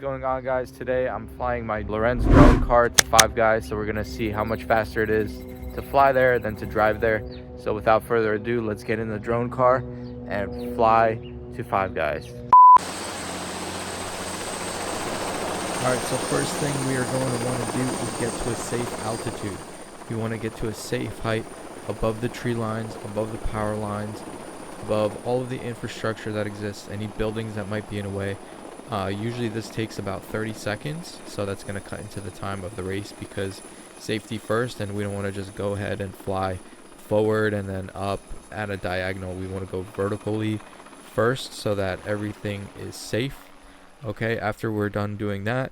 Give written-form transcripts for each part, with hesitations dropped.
What's going on, guys? Today I'm flying my Lorenz drone car to Five Guys, so we're gonna see how much faster it is to fly there than to drive there. So without further ado, let's get in the drone car and fly to Five Guys. Alright, so first thing we are going to want to do is get to a safe altitude. We want to get to a safe height above the tree lines, above the power lines, above all of the infrastructure that exists, any buildings that might be in a way. Usually this takes about 30 seconds, so that's going to cut into the time of the race because safety first, and we don't want to just go ahead and fly forward and then up at a diagonal. We want to go vertically first so that everything is safe. Okay, after we're done doing that,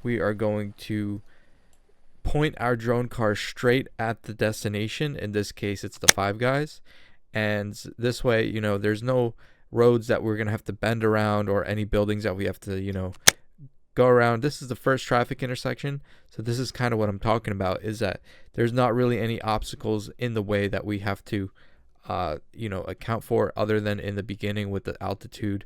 we are going to point our drone car straight at the destination. In this case, it's the Five Guys. And this way, you know, there's no roads that we're going to have to bend around or any buildings that we have to, you know, go around. This is the first traffic intersection. So this is kind of what I'm talking about, is that there's not really any obstacles in the way that we have to, you know, account for, other than in the beginning with the altitude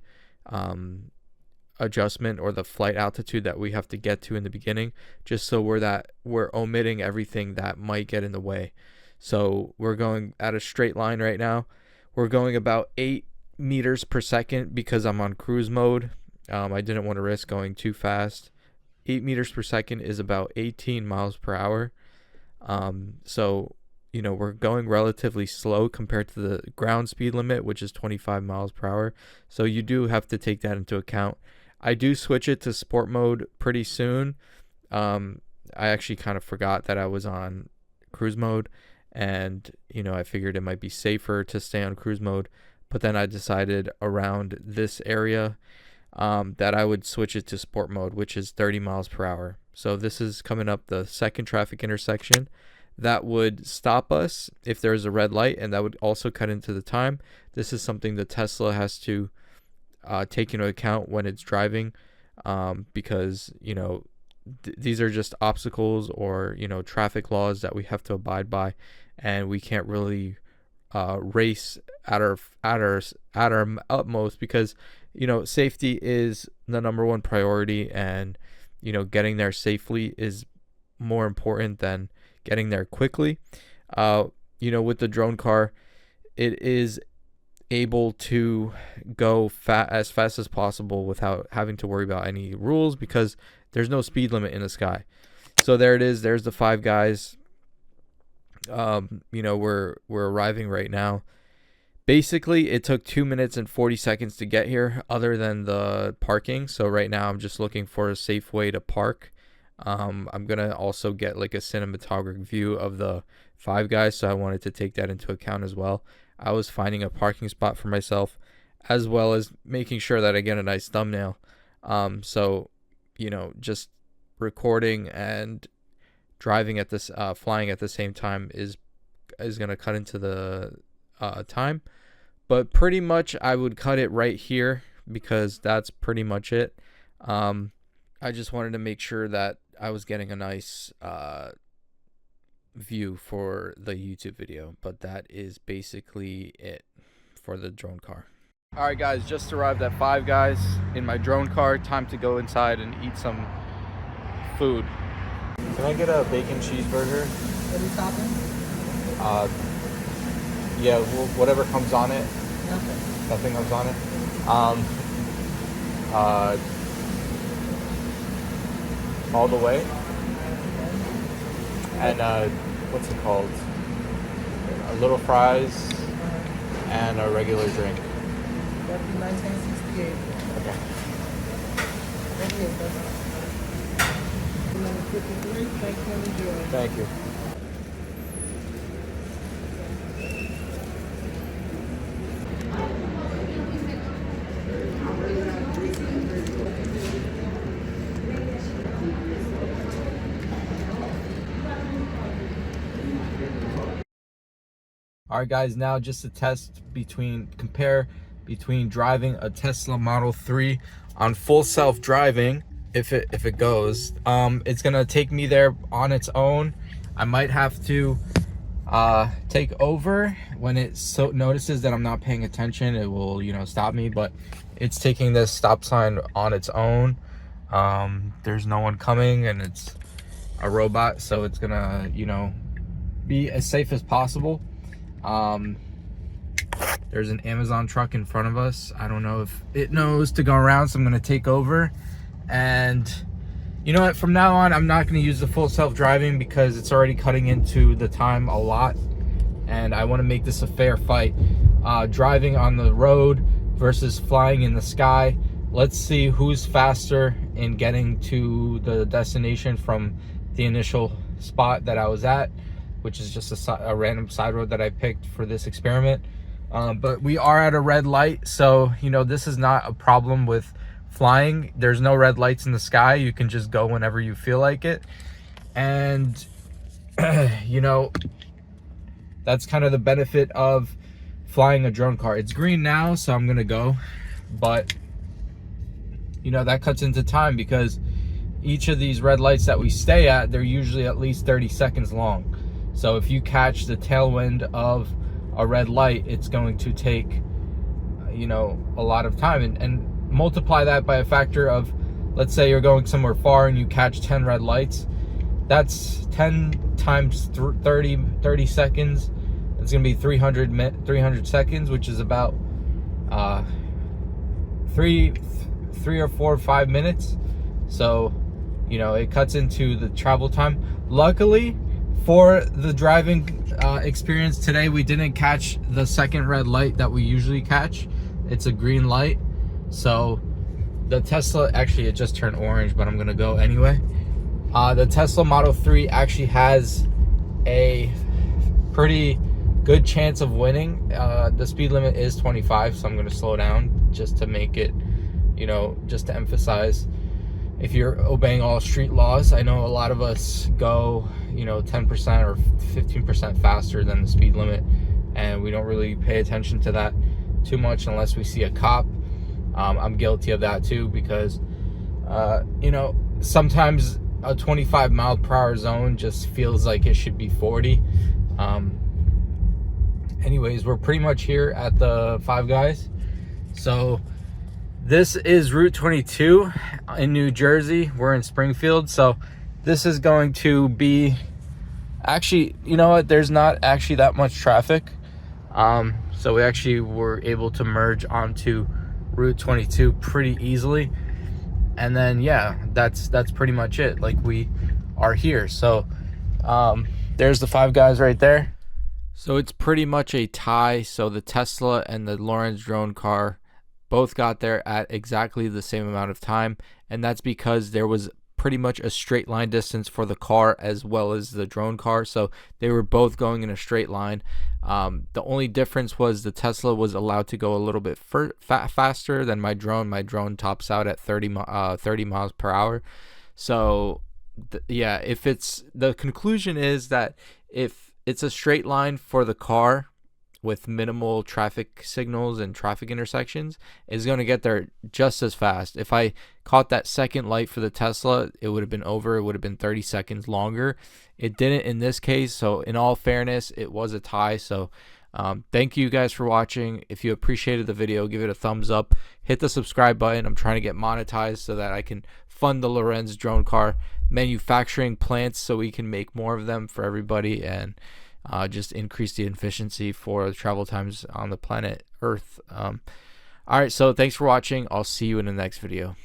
adjustment or the flight altitude that we have to get to in the beginning, just so we're omitting everything that might get in the way. So we're going at a straight line right now. We're going about 8 meters per second because I'm on cruise mode. I didn't want to risk going too fast. 8 meters per second is about 18 miles per hour. So, you know, we're going relatively slow compared to the ground speed limit, which is 25 miles per hour. So you do have to take that into account. I do switch it to sport mode pretty soon. I actually kind of forgot that I was on cruise mode, and, you know, I figured it might be safer to stay on cruise mode. But then I decided around this area that I would switch it to sport mode, which is 30 miles per hour. So this is coming up the second traffic intersection that would stop us if there's a red light, and that would also cut into the time. This is something the Tesla has to take into account when it's driving, because, you know, these are just obstacles or, you know, traffic laws that we have to abide by, and we can't really race at our utmost because, you know, safety is the number one priority, and, you know, getting there safely is more important than getting there quickly. You know, with the drone car, it is able to go as fast as possible without having to worry about any rules because there's no speed limit in the sky. So there it is. There's the Five Guys. You know, we're arriving right now. Basically, it took 2 minutes and 40 seconds to get here, other than the parking. So right now I'm just looking for a safe way to park. I'm gonna also get like a cinematographic view of the Five Guys, so I wanted to take that into account as well. I was finding a parking spot for myself, as well as making sure that I get a nice thumbnail. So, you know, just recording and driving at this, flying at the same time is gonna cut into the time. But pretty much I would cut it right here because that's pretty much it. I just wanted to make sure that I was getting a nice view for the YouTube video, but that is basically it for the drone car. All right, guys, just arrived at Five Guys in my drone car. Time to go inside and eat some food. Can I get a bacon cheeseburger? Any topping? Yeah, whatever comes on it. Nothing. Nothing comes on it. All the way. And what's it called? Little fries and a regular drink. That'd be 1968. Okay. Number 53. Thank you and enjoy. Thank you. Alright, guys, now just a test compare between driving a Tesla Model 3 on full self-driving, if it goes. It's gonna take me there on its own. I might have to take over when it notices that I'm not paying attention. It will, you know, stop me, but it's taking this stop sign on its own. There's no one coming, and it's a robot, so it's gonna, you know, be as safe as possible. There's an Amazon truck in front of us. I don't know if it knows to go around, so I'm gonna take over. And you know what, from now on, I'm not gonna use the full self-driving because it's already cutting into the time a lot, and I want to make this a fair fight. Driving on the road versus flying in the sky. Let's see who's faster in getting to the destination from the initial spot that I was at, which is just a random side road that I picked for this experiment. But we are at a red light, so you know, this is not a problem with flying. There's no red lights in the sky. You can just go whenever you feel like it. And you know, that's kind of the benefit of flying a drone car. It's green now, so I'm gonna go, but you know, that cuts into time because each of these red lights that we stay at, they're usually at least 30 seconds long. So if you catch the tailwind of a red light, it's going to take, you know, a lot of time. And multiply that by a factor of, let's say you're going somewhere far and you catch 10 red lights. That's 10 times 30 seconds. It's gonna be 300 seconds, which is about 3 or 4 or 5 minutes. So you know, it cuts into the travel time. Luckily for the driving experience today, we didn't catch the second red light that we usually catch. It's a green light. So the Tesla, actually it just turned orange, but I'm gonna go anyway. The Tesla Model 3 actually has a pretty good chance of winning. The speed limit is 25, so I'm gonna slow down just to make it, you know, just to emphasize if you're obeying all street laws. I know a lot of us go, you know, 10% or 15% faster than the speed limit, and we don't really pay attention to that too much unless we see a cop. I'm guilty of that too, because you know, sometimes a 25 mile per hour zone just feels like it should be 40. Anyways, we're pretty much here at the Five Guys. So this is Route 22 in New Jersey. We're in Springfield. So this is going to be, actually, you know what, there's not actually that much traffic. So we actually were able to merge onto Route 22 pretty easily. And then yeah, that's pretty much it. Like, we are here. So there's the Five Guys right there. So it's pretty much a tie. So the Tesla and the Lorenz drone car both got there at exactly the same amount of time, and that's because there was pretty much a straight line distance for the car as well as the drone car. So they were both going in a straight line. The only difference was the Tesla was allowed to go a little bit faster than my drone. My drone tops out at 30 miles per hour. So yeah, if it's, the conclusion is that if it's a straight line for the car with minimal traffic signals and traffic intersections, is going to get there just as fast. If I caught that second light for the Tesla, it would have been over. It would have been 30 seconds longer. It didn't in this case. So in all fairness, it was a tie. So thank you guys for watching. If you appreciated the video, give it a thumbs up. Hit the subscribe button. I'm trying to get monetized so that I can fund the Lorenz drone car manufacturing plants so we can make more of them for everybody, and just increase the efficiency for the travel times on the planet Earth. All right, so thanks for watching. I'll see you in the next video.